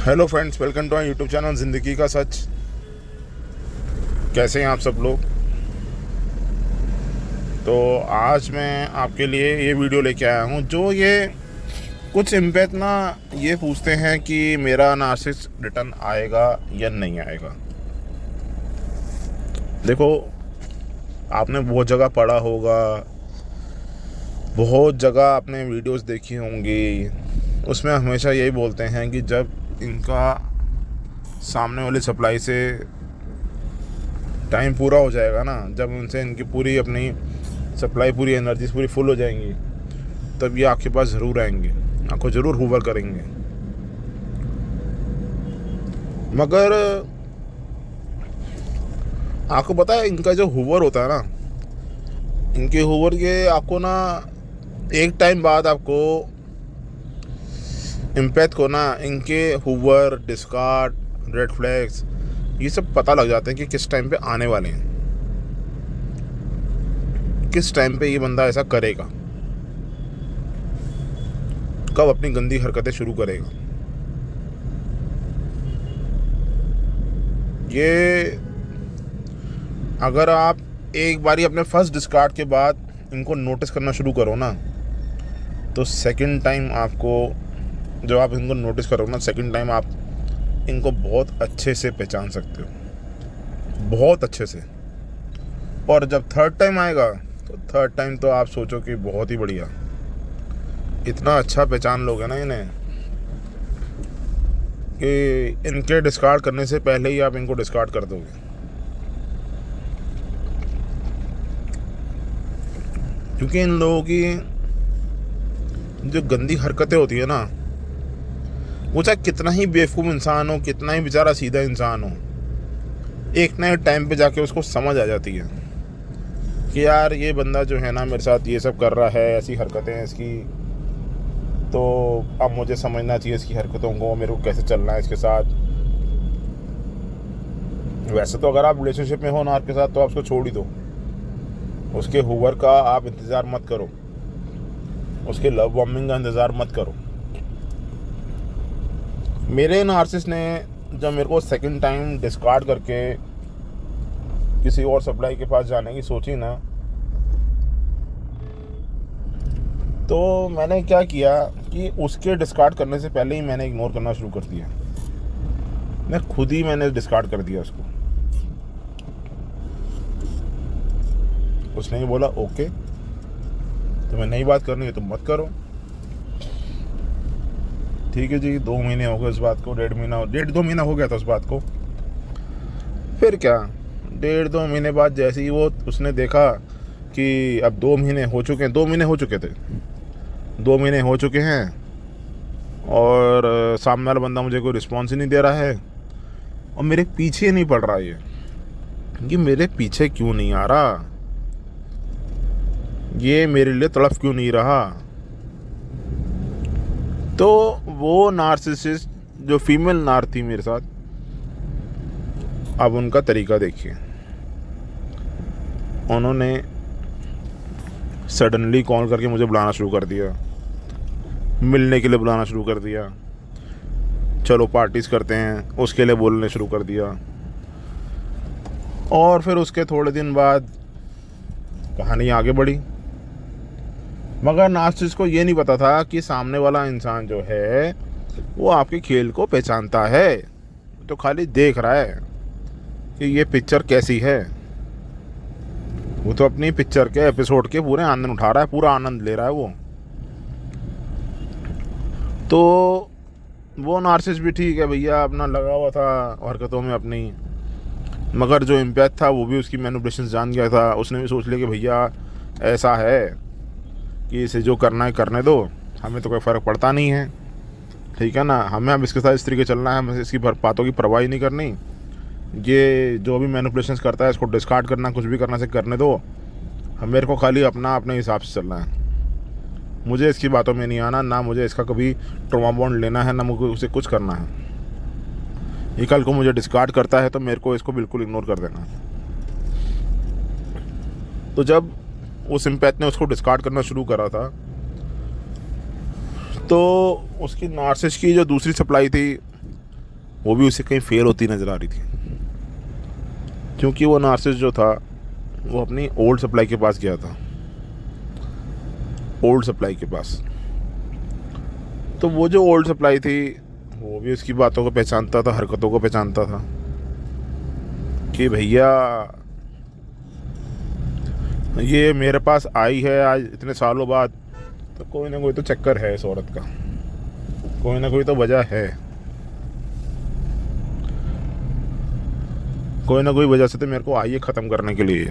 Hello friends, welcome to our YouTube channel ज़िंदगी का सच। कैसे हैं आप सब लोग। तो आज मैं आपके लिए ये वीडियो लेके आया हूँ जो ये कुछ एम्पैथ ना ये पूछते हैं कि मेरा नार्सिसिस्ट रिटर्न आएगा या नहीं आएगा। देखो, आपने बहुत जगह पढ़ा होगा, बहुत जगह आपने वीडियोस देखी होंगी, उसमें हमेशा यही बोलते हैं कि जब इनका सामने वाली सप्लाई से टाइम पूरा हो जाएगा ना, जब उनसे इनकी पूरी अपनी सप्लाई, पूरी एनर्जीज पूरी फुल हो जाएंगी, तब ये आपके पास ज़रूर आएंगे, आपको ज़रूर हुवर करेंगे। मगर आपको पता है इनका जो हुवर होता है ना, इनके हुवर के आपको ना एक टाइम बाद आपको एम्पैथ को ना इनके हुवर, डिस्कार्ड, रेड फ्लैग्स ये सब पता लग जाते हैं कि किस टाइम पे आने वाले हैं, किस टाइम पे ये बंदा ऐसा करेगा, कब अपनी गंदी हरकतें शुरू करेगा। ये अगर आप एक बारी अपने फर्स्ट डिस्कार्ड के बाद इनको नोटिस करना शुरू करो ना, तो सेकंड टाइम आपको, जब आप इनको नोटिस करोगे ना, सेकंड टाइम आप इनको बहुत अच्छे से पहचान सकते हो, बहुत अच्छे से। और जब थर्ड टाइम आएगा तो थर्ड टाइम तो आप सोचो कि बहुत ही बढ़िया, इतना अच्छा पहचान लोगे ना इन्हें कि इनके डिस्कार्ड करने से पहले ही आप इनको डिस्कार्ड कर दोगे। क्योंकि इन लोगों की जो गंदी हरकतें होती है ना, वो चाहे कितना ही बेवकूफ़ इंसान हो, कितना ही बेचारा सीधा इंसान हो, एक ना एक टाइम पे जाके उसको समझ आ जाती है कि यार ये बंदा जो है ना मेरे साथ ये सब कर रहा है, ऐसी हरकतें हैं इसकी, तो अब मुझे समझना चाहिए इसकी हरकतों को, मेरे को कैसे चलना है इसके साथ। वैसे तो अगर आप रिलेशनशिप में हो ना आपके साथ, तो आप उसको छोड़ ही दो, उसके हुवर का आप इंतज़ार मत करो, उसके लव बॉम्बिंग का इंतज़ार मत करो। मेरे नार्सिसिस्ट ने जब मेरे को सेकंड टाइम डिस्कार्ड करके किसी और सप्लाई के पास जाने की सोची ना, तो मैंने क्या किया कि उसके डिस्कार्ड करने से पहले ही मैंने इग्नोर करना शुरू कर दिया। मैंने डिस्कार्ड कर दिया उसको। उसने ही बोला ओके, तुम्हें नई बात करनी है तो मत करो। ठीक है जी, 2 महीने हो गए उस बात को, 1.5 महीना हो गया था उस बात को। फिर क्या, 1.5-2 महीने बाद जैसे ही वो उसने देखा कि अब 2 महीने हो चुके हैं, 2 महीने हो चुके थे, 2 महीने हो चुके हैं और सामने वाला बंदा मुझे कोई रिस्पॉन्स ही नहीं दे रहा है और मेरे पीछे नहीं पड़ रहा ये मेरे पीछे क्यों नहीं आ रहा, ये मेरे लिए तड़फ क्यों नहीं रहा। तो वो नार्सिसिस्ट जो फीमेल नार थी मेरे साथ, अब उनका तरीका देखिए। उन्होंने सडनली कॉल करके मुझे बुलाना शुरू कर दिया, मिलने के लिए बुलाना शुरू कर दिया, चलो पार्टीज करते हैं उसके लिए बोलने शुरू कर दिया। और फिर उसके थोड़े दिन बाद कहानी आगे बढ़ी। मगर नार्सिसिस्ट को ये नहीं पता था कि सामने वाला इंसान जो है वो आपके खेल को पहचानता है, तो खाली देख रहा है कि ये पिक्चर कैसी है। वो तो अपनी पिक्चर के एपिसोड के पूरे आनंद उठा रहा है, पूरा आनंद ले रहा है वो। तो वो नार्सिसिस्ट भी ठीक है भैया, अपना लगा हुआ था हरकतों में अपनी। मगर जो एम्पैथ था वो भी उसकी मैनिपुलेशन जान गया था। उसने भी सोच लिया कि भैया ऐसा है कि इसे जो करना है करने दो, हमें तो कोई फ़र्क पड़ता नहीं है, ठीक है ना, हमें अब इसके साथ इस तरीके चलना है, हमें इसकी बातों की परवाह ही नहीं करनी। ये जो भी मैनिपुलेशंस करता है इसको डिस्कार्ड करना, कुछ भी करना से करने दो, मेरे को खाली अपना अपने हिसाब से चलना है, मुझे इसकी बातों में नहीं आना, ना मुझे इसका कभी ट्रॉमा बॉन्ड लेना है, ना मुझे उसे कुछ करना है। ये कल को मुझे डिस्कार्ड करता है तो मेरे को इसको बिल्कुल इग्नोर कर देना है। तो जब उस एम्पैथ ने उसको डिस्कार्ड करना शुरू करा था, तो उसकी नार्सिसिस्ट की जो दूसरी सप्लाई थी वो भी उसे कहीं फेल होती नज़र आ रही थी, क्योंकि वो नार्सिस जो था वो अपनी ओल्ड सप्लाई के पास गया था, ओल्ड सप्लाई के पास। तो वो जो ओल्ड सप्लाई थी वो भी उसकी बातों को पहचानता था, हरकतों को पहचानता था कि भैया ये मेरे पास आई है आज इतने सालों बाद, तो कोई ना कोई तो चक्कर है इस औरत का, कोई ना कोई तो वजह है, कोई ना कोई वजह से तो मेरे को आई है ख़त्म करने के लिए।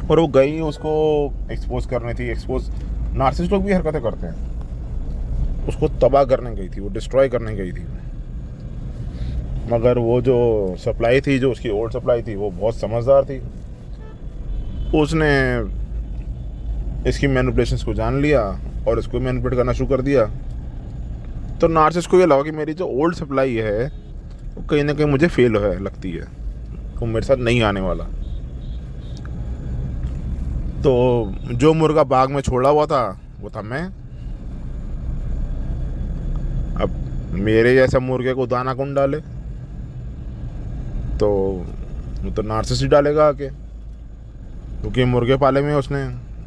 और वो गई उसको एक्सपोज करनी थी। एक्सपोज नार्सिस लोग भी हरकतें करते हैं, उसको तबाह करने गई थी, वो डिस्ट्रॉय करने गई थी। मगर वो जो सप्लाई थी, जो उसकी ओल्ड सप्लाई थी, वो बहुत समझदार थी। उसने इसकी मैनिपुलेशंस को जान लिया और इसको मैनिपुलेट करना शुरू कर दिया। तो नार्सिस को ये लगा कि मेरी जो ओल्ड सप्लाई है वो कहीं ना कहीं मुझे फेल है लगती है, वो मेरे साथ नहीं आने वाला। तो जो मुर्गा बाग में छोड़ा हुआ था वो था मैं। अब मेरे जैसा मुर्गे को दाना कौन डाले, तो वो तो नार्सिस ही डालेगा आके, क्योंकि मुर्गे पाले में उसने।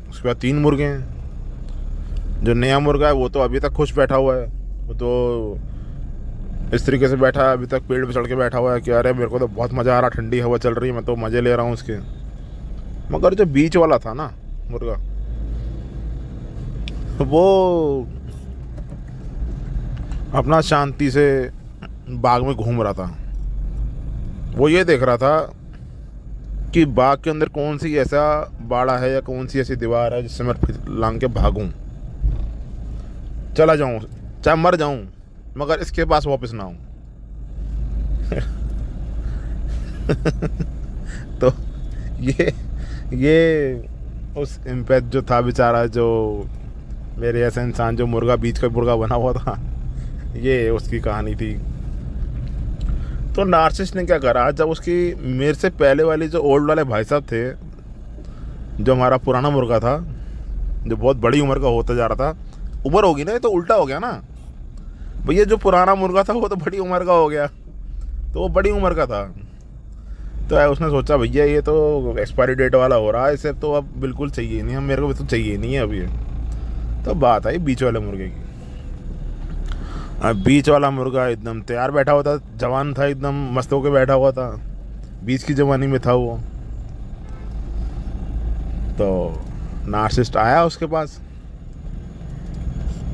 उसके बाद 3 मुर्गे हैं। जो नया मुर्गा है वो तो अभी तक खुश बैठा हुआ है, वो तो इस तरीके से बैठा है अभी तक, पेड़ पे चढ़ के बैठा हुआ है कि अरे मेरे को तो बहुत मज़ा आ रहा, ठंडी हवा चल रही है, मैं तो मज़े ले रहा हूँ उसके। मगर जो बीच वाला था ना मुर्गा, वो अपना शांति से बाग में घूम रहा था। वो ये देख रहा था कि बाग के अंदर कौन सी ऐसा बाड़ा है या कौन सी ऐसी दीवार है जिससे मैं फिर लांग के भागूं, चला जाऊं, चाहे मर जाऊं, मगर इसके पास वापस ना आऊं। तो ये उस इम्पैथ जो था बेचारा, जो मेरे ऐसा इंसान जो मुर्गा बीच का मुर्गा बना हुआ था, ये उसकी कहानी थी। तो नार्सिस ने क्या करा, जब उसकी मेरे से पहले वाली जो ओल्ड वाले भाई साहब थे, जो हमारा पुराना मुर्गा था, जो बहुत बड़ी उम्र का होता जा रहा था, उम्र होगी ना, ये तो उल्टा हो गया ना भैया, जो पुराना मुर्गा था वो तो बड़ी उम्र का हो गया, तो वो बड़ी उम्र का था। तो उसने सोचा भैया ये तो एक्सपायरी डेट वाला हो रहा है, इसे तो अब बिल्कुल चाहिए नहीं, हम मेरे को भी तो चाहिए नहीं है अभी। तो बात आई बीच वाले मुर्गे की। अब बीच वाला मुर्गा एकदम तैयार बैठा हुआ था, जवान था, एकदम मस्त होकर बैठा हुआ था, बीच की जवानी में था वो। तो नार्सिस्ट आया उसके पास,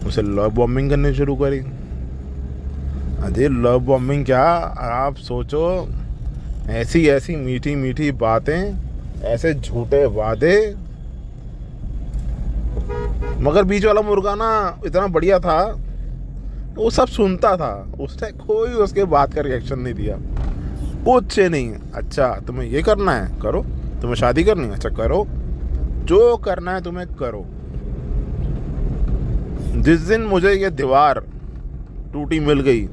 उसे लव बॉम्बिंग करनी शुरू करी। अजय लव बॉम्बिंग क्या, आप सोचो, ऐसी ऐसी मीठी मीठी बातें, ऐसे झूठे वादे। मगर बीच वाला मुर्गा ना इतना बढ़िया था, वो सब सुनता था, उसने कोई उसके बात का रिएक्शन नहीं दिया, कुछ नहीं। अच्छा तुम्हें ये करना है करो, तुम्हें शादी करनी है अच्छा करो, जो करना है तुम्हें करो। जिस दिन मुझे ये दीवार टूटी मिल गई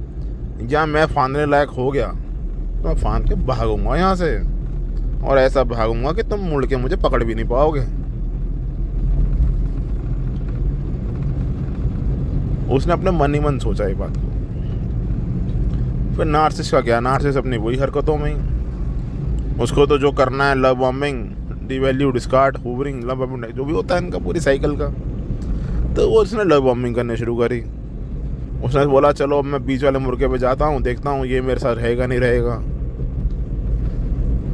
या मैं फांदने लायक हो गया, तो मैं फांद के भागूंगा यहाँ से, और ऐसा भागूंगा कि तुम मुड़ के मुझे पकड़ भी नहीं पाओगे। उसने अपने मन ही मन सोचा ये बात को। फिर नार्सिस का क्या, नार्सिस अपनी वही हरकतों में ही, उसको तो जो करना है love bombing, devalue, discard, hoovering, love bombing, जो भी होता है इनका पूरी साइकिल का, तो वो उसने लव बॉम्बिंग करने शुरू करी। उसने बोला चलो अब मैं बीच वाले मुर्गे पे जाता हूँ, देखता हूँ ये मेरे साथ रहेगा नहीं रहेगा।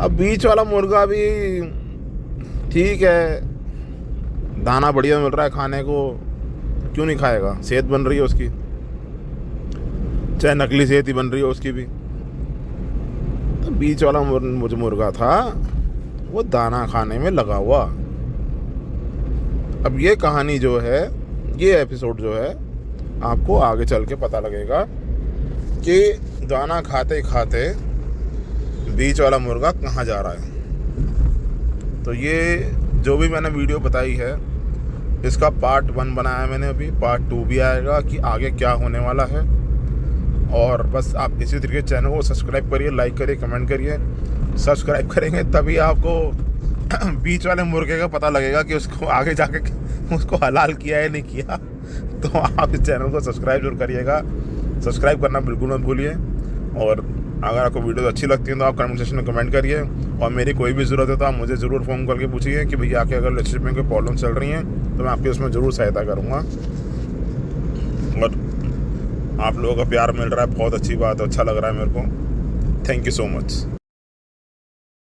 अब बीच वाला मुर्गा भी ठीक है, दाना बढ़िया मिल रहा है खाने को, क्यों नहीं खाएगा, सेहत बन रही है उसकी, चाहे नकली सेहत ही बन रही है उसकी भी। तो बीच वाला मुझे मुर्गा था वो दाना खाने में लगा हुआ। अब ये कहानी जो है, ये एपिसोड जो है, आपको आगे चल के पता लगेगा कि दाना खाते खाते बीच वाला मुर्गा कहाँ जा रहा है। तो ये जो भी मैंने वीडियो बताई है, इसका पार्ट 1 बनाया मैंने, अभी पार्ट 2 भी आएगा कि आगे क्या होने वाला है। और बस आप इसी तरीके चैनल को सब्सक्राइब करिए, लाइक करिए, कमेंट करिए। सब्सक्राइब करेंगे तभी आपको बीच वाले मुर्गे का पता लगेगा कि उसको आगे जाके उसको हलाल किया है नहीं किया। तो आप इस चैनल को सब्सक्राइब जरूर करिएगा, सब्सक्राइब करना बिल्कुल मत भूलिए। और अगर आपको वीडियो अच्छी लगती है तो आप कमेंट सेक्शन में कमेंट करिए, और मेरी कोई भी ज़रूरत है तो आप मुझे ज़रूर फ़ोन करके पूछिए कि भैया आपके अगर रिलेशनशिप में कोई प्रॉब्लम चल रही हैं तो मैं आपकी उसमें ज़रूर सहायता करूँगा। और आप लोगों का प्यार मिल रहा है, बहुत अच्छी बात है, अच्छा लग रहा है मेरे को। Thank you so much.